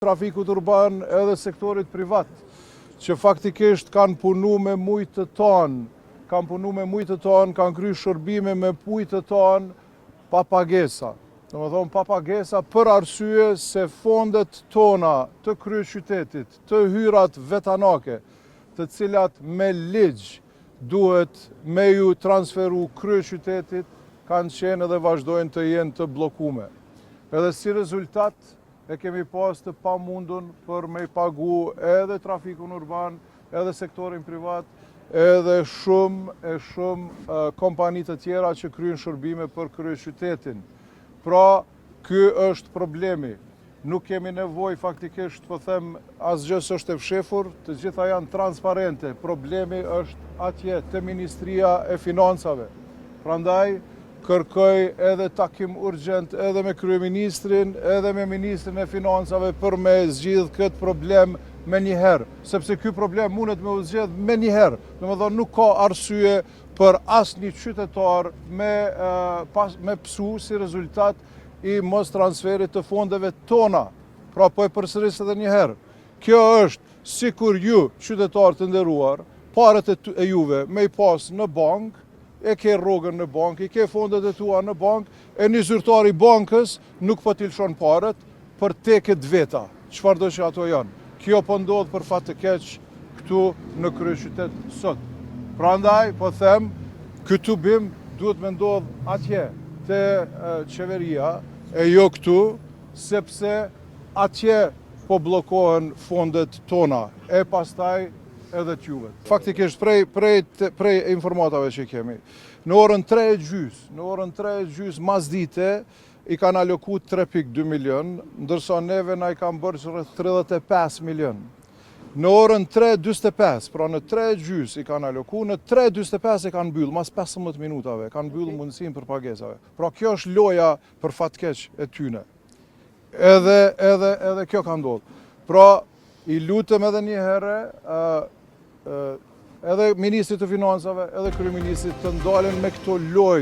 trafikut urban edhe sektorit privat, që faktikisht kanë punu me mujtë të tonë, kanë kry shërbime me pujtë të tonë pa pagesa. Në më thonë pa pagesa për arsye se fondet tona të kryeqytetit, të hyrat vetanake, të cilat me ligj duhet me ju transferu kryeqytetit, kanë qenë dhe vazhdojnë të jenë të blokume. Edhe si rezultat, e kemi pas të pamundun për me i pagu edhe trafikun urban, edhe sektorin privat, edhe shumë kompani të tjera që kryejnë shërbime për kryeqytetin. Pra, ky është problemi. Nuk kemi nevojë faktikisht, po them, asgjë s'është e fshehur, të gjitha janë transparente. Problemi është atje te Ministria e Financave. Prandaj kërkoj edhe takim urgjent edhe me kryeministrin, edhe me ministrin e Financave për me zgjidh këtë problem me njëherë, sepse ky problem mundet me u zgjedh me njëherë. Domethënë nuk ka arsye për asnjë qytetar me psu si rezultat i mos transferit të fondeve tona. Pra po e përsëris edhe njëherë. Kjo është sikur ju, qytetar të nderuar, parat e juve me i pas në bankë, e ke rrogën në bankë, i ke fondet e tua në bankë, e një zyrtar i bankës nuk po t'i lshon paret për teket veta, çfarëdo që ato janë. Kjo po ndodh për fat të keq këtu në kryeqytet sot. Prandaj po them, ky tubim duhet me ndodh atje te qeveria e jo këtu, sepse atje po bllokohen fondet tona e pastaj edhe t'juve. Faktikisht prej informatave që kemi, në orën 3:30 masdite i kanë aloku 3.2 milion, ndërsa neve na i kanë bërë rreth 35 milion. Në orën 3:45, pra në 3:30 i kanë aloku, në 3:45 e kanë mbyll, mas 15 minutave, kanë mbyll mundësinë për pagesave. Pra kjo është loja për fat keq e tyne. Edhe kjo ka ndodhur. Pra i lutem edhe një herë edhe Ministrit të Financave, edhe Kryeministrit të ndalen me këto lojë